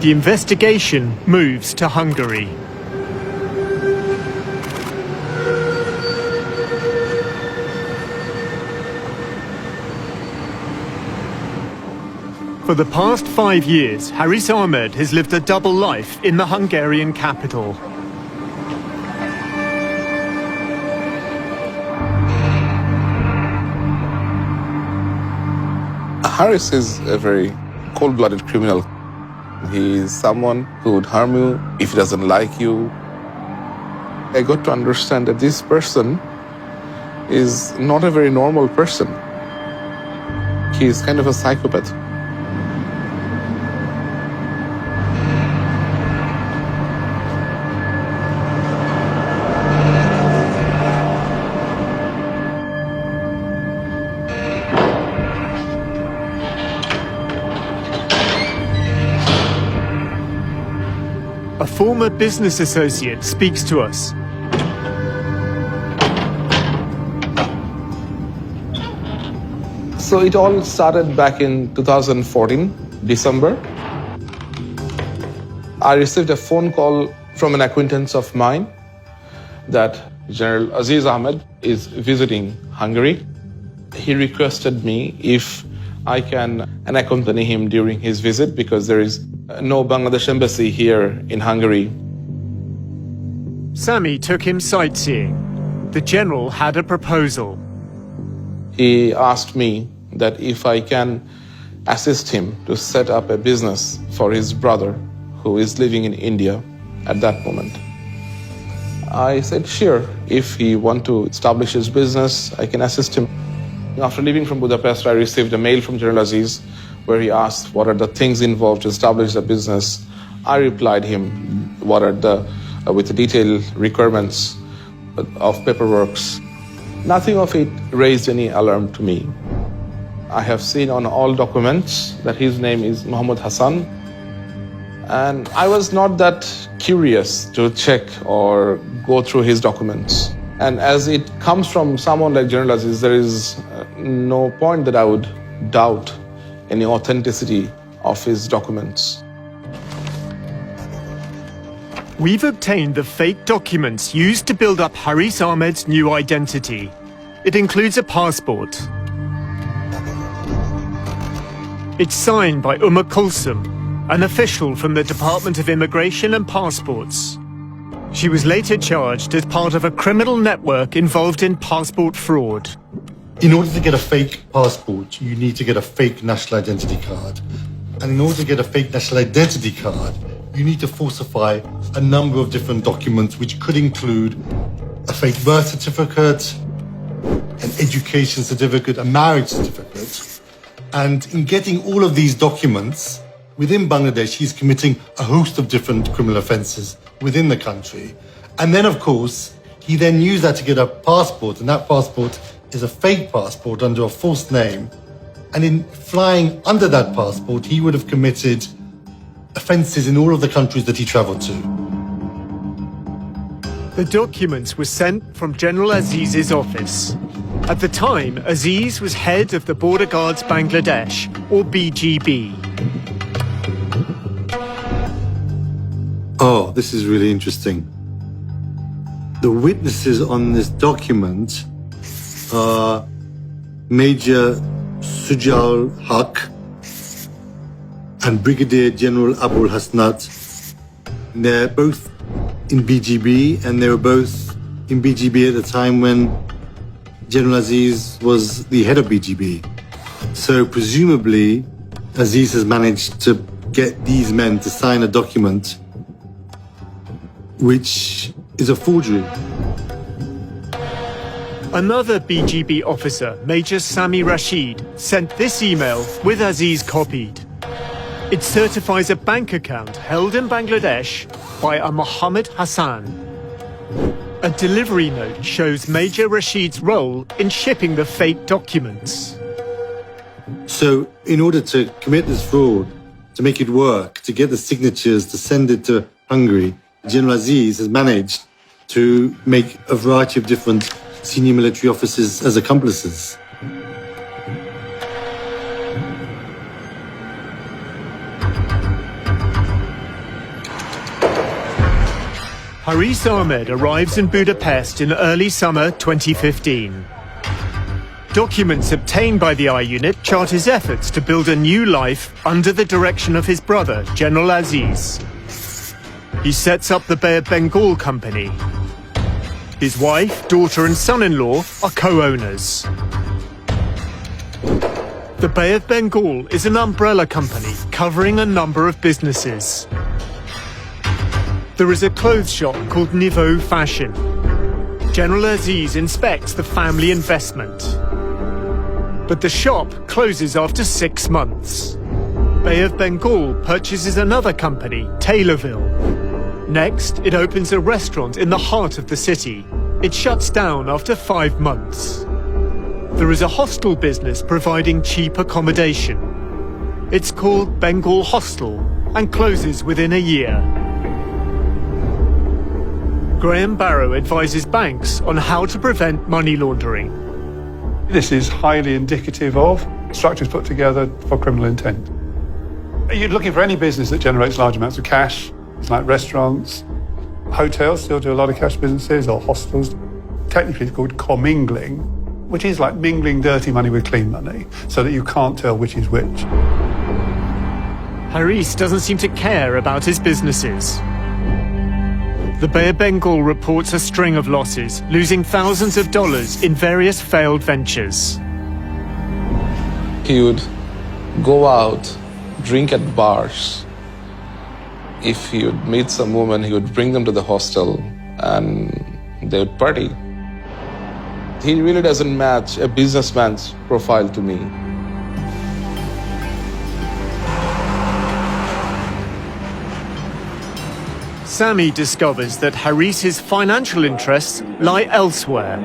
The investigation moves to Hungary. For the past 5 years, Haris Ahmed has lived a double life in the Hungarian capital. Haris is a very cold-blooded criminal. He is someone who would harm you if he doesn't like you. I got to understand that this person is not a very normal person. He is kind of a psychopath. A former business associate speaks to us. So it all started back in 2014, December. I received a phone call from an acquaintance of mine that General Aziz Ahmed is visiting Hungary. He requested me if I can accompany him during his visit because there is no Bangladesh embassy here in Hungary. Sami took him sightseeing. The general had a proposal. He asked me that if I can assist him to set up a business for his brother who is living in India at that moment. I said, sure, if he wants to establish his business, I can assist him. After leaving from Budapest, I received a mail from General Aziz where he asked what are the things involved to establish the business. I replied him what are with the detailed requirements of paperworks. Nothing of it raised any alarm to me. I have seen on all documents that his name is Muhammad Hassan, and I was not that curious to check or go through his documents. And as it comes from someone like General Aziz, there is no point that I would doubt any authenticity of his documents. We've obtained the fake documents used to build up Haris Ahmed's new identity. It includes a passport. It's signed by Kulsum, an official from the Department of Immigration and Passports. She was later charged as part of a criminal network involved in passport fraud. In order to get a fake passport, you need to get a fake national identity card. And in order to get a fake national identity card, you need to falsify a number of different documents, which could include a fake birth certificate, an education certificate, a marriage certificate. And in getting all of these documents within Bangladesh, he's committing a host of different criminal offenses within the country. And then, of course, he then used that to get a passport, and that passport is a fake passport under a false name. And in flying under that passport, he would have committed offenses in all of the countries that he traveled to. The documents were sent from General Aziz's office. At the time, Aziz was head of the Border Guards Bangladesh, or BGB. Oh, this is really interesting. The witnesses on this document are Major Sujal Haq and Brigadier General Abul Hasnat. They're both in BGB, and they were both in BGB at the time when General Aziz was the head of BGB. So presumably, Aziz has managed to get these men to sign a document which is a forgery. Another BGB officer, Major Sami Rashid, sent this email with Aziz copied. It certifies a bank account held in Bangladesh by a Muhammad Hassan. A delivery note shows Major Rashid's role in shipping the fake documents. So in order to commit this fraud, to make it work, to get the signatures, to send it to Hungary, General Aziz has managed to make a variety of different senior military officers as accomplices. Haris Ahmed arrives in Budapest in early summer 2015. Documents obtained by the I unit chart his efforts to build a new life under the direction of his brother, General Aziz. He sets up the Bay of Bengal company. His wife, daughter and son-in-law are co-owners. The Bay of Bengal is an umbrella company covering a number of businesses. There is a clothes shop called Niveau Fashion. General Aziz inspects the family investment. But the shop closes after 6 months. Bay of Bengal purchases another company, Taylorville. Next, it opens a restaurant in the heart of the city. It shuts down after 5 months. There is a hostel business providing cheap accommodation. It's called Bengal Hostel and closes within a year. Graham Barrow advises banks on how to prevent money laundering. This is highly indicative of structures put together for criminal intent. You're looking for any business that generates large amounts of cash. It's like restaurants, hotels still do a lot of cash businesses, or hostels. Technically it's called commingling, which is like mingling dirty money with clean money, so that you can't tell which is which. Haris doesn't seem to care about his businesses. The Bay of Bengal reports a string of losses, losing thousands of dollars in various failed ventures. He would go out, drink at bars. If he would meet some woman, he would bring them to the hostel and they would party. He really doesn't match a businessman's profile to me. Sami discovers that Haris's financial interests lie elsewhere.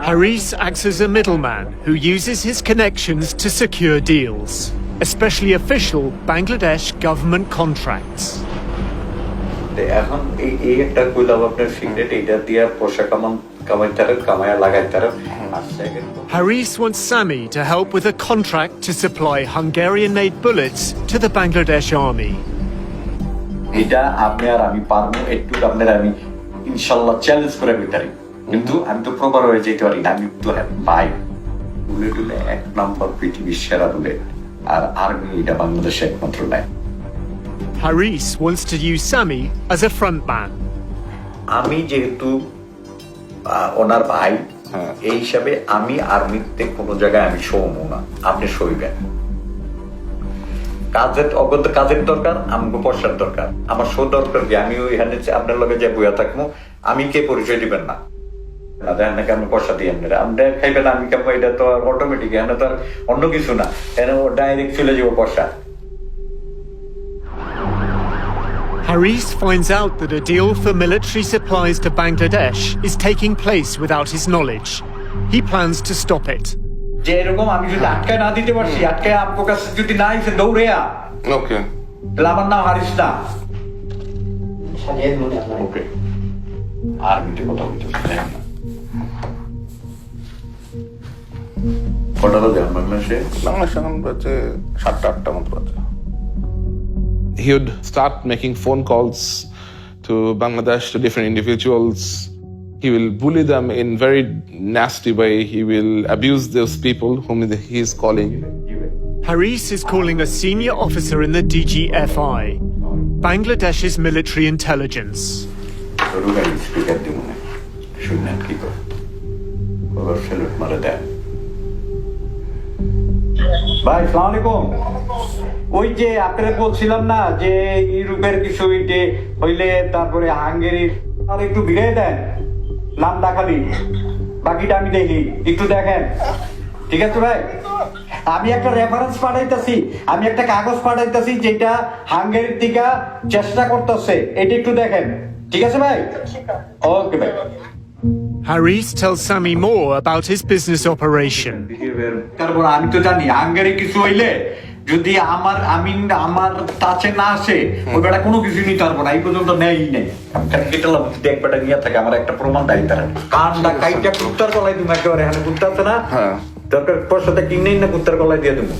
Haris acts as a middleman who uses his connections to secure deals, especially official Bangladesh government contracts. Haris wants Sami to help with a contract to supply Hungarian-made bullets to the Bangladesh army. কিন্তু আমি তো প্রবার হয়ে যেতে পারি না, আমি তো ভাই বুলেট হলে 1 নম্বর পৃথিবীর সেরা বুলেট, আর আর্মি এটা বাংলাদেশে একমাত্র নাই। Haris wants to use Sami as a frontman. আমি যেহেতু ওনার ভাই, এই হিসাবে আমি আর্মিতে কোনো জায়গায় আমি শোবো না, আপনি শোইবেন। কাজের দরকার, আমাকে পয়সার দরকার, আমার শো দরকার কি? আমি এখানে আপনার লগে যে বইয়া থাকবো, আমি কে পরিচয় দিবেন না, দেখেন না কেমন পয়সা দিয়ে আপনারা আমরা খাইবেন, আমি কেমন, এটা তো আর অটোমেটিক, এখানে তো আর অন্য কিছু না, এখানে ডাইরেক্ট চলে যাবো পয়সা। Haris finds out that a deal for military supplies to Bangladesh is taking place without his knowledge. He plans to stop it. যে এরকম আমি যদি আটকায় না দিতে পারছি, আটকায় আপনার কাছে যদি না এসে দৌড়ে ওকে, তাহলে আমার নাম হারিস না। ওকে, আর্মিতে কথা বলতে না কটা বাজে বাংলাদেশে? বাংলাদেশ এখন বাজে 7টা-8টা মতো বাজে। He would start making phone calls to Bangladesh, to different individuals. He will bully them in very nasty way. He will abuse those people whom he is calling. Haris is calling a senior officer in the DGFI, Bangladesh's military intelligence. ভাই, আসসালামু আলাইকুম। ওই যে আপনারা বলছিলাম না যে ইউরোপের কিছু হইলে তারপরে হাঙ্গেরির, আর একটু ভিড়ে দেন, নাম দেখাবি, বাকিটা আমি দেখি, একটু দেখেন, ঠিক আছে ভাই? আমি একটা রেফারেন্স পাঠাইতেছি, আমি একটা কাগজ পাঠাইতেছি যেটা হাঙ্গেরির দিকে চেষ্টা করতেছে, এটা একটু দেখেন, ঠিক আছে ভাই? ওকে ভাই। Haris tells Sami more about his business operation. তারপর আমি তো জানি হাঙ্গেরি কিছু হইলে যদি আমার টাচে না আসে, ওই বেটা কোনো কিছু নিতে পারবো না, এই পর্যন্ত নেই নেই। দেখবেটা নিয়ে থাকে, আমার একটা প্রমাণ দেয় তারা কানটা কাইটা কুত্তার গলায় তুমি একেবারে, এখানে কুত্তা আছে না, দরকার পয়সাটা কিনেই না কুত্তার গলায় দিয়ে দেবো।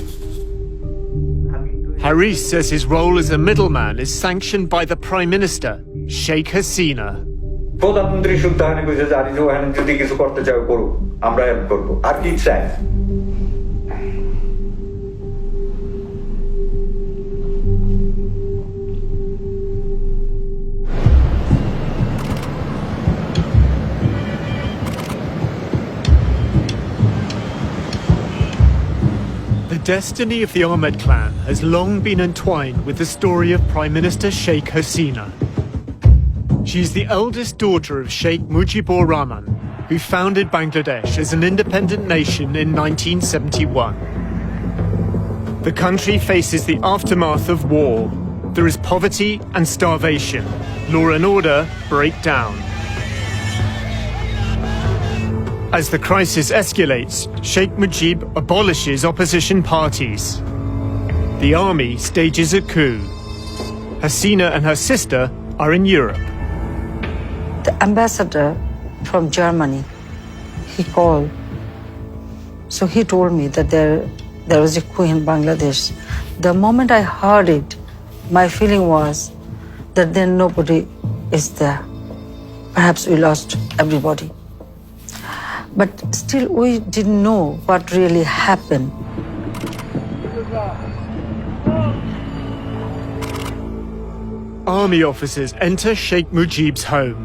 Haris says his role as a middleman is sanctioned by the Prime Minister, Sheikh Hasina. প্রধানমন্ত্রী সুলতানি কইছে যে আরিজ ওখানে যদি কিছু করতে চাও করো, আমরা হেল্প করবো, আর কি চাই। The destiny of the Ahmed clan has long been entwined with the story of Prime Minister Sheikh Hasina. She is the eldest daughter of Sheikh Mujibur Rahman, who founded Bangladesh as an independent nation in 1971. The country faces the aftermath of war. There is poverty and starvation. Law and order break down. As the crisis escalates, Sheikh Mujib abolishes opposition parties. The army stages a coup. Hasina and her sister are in Europe. The ambassador from Germany, he called. So he told me that there was a coup in Bangladesh. The moment I heard it, my feeling was that then nobody is there. Perhaps we lost everybody. But still, we didn't know what really happened. Army officers enter Sheikh Mujib's home.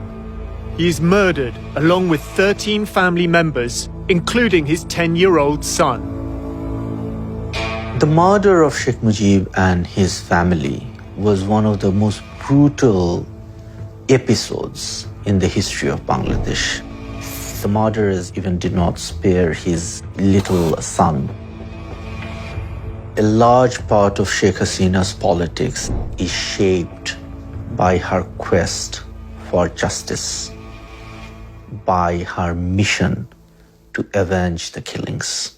He is murdered along with 13 family members, including his 10-year-old son. The murder of Sheikh Mujib and his family was one of the most brutal episodes in the history of Bangladesh. The murderers even did not spare his little son. A large part of Sheikh Hasina's politics is shaped by her quest for justice, by her mission to avenge the killings.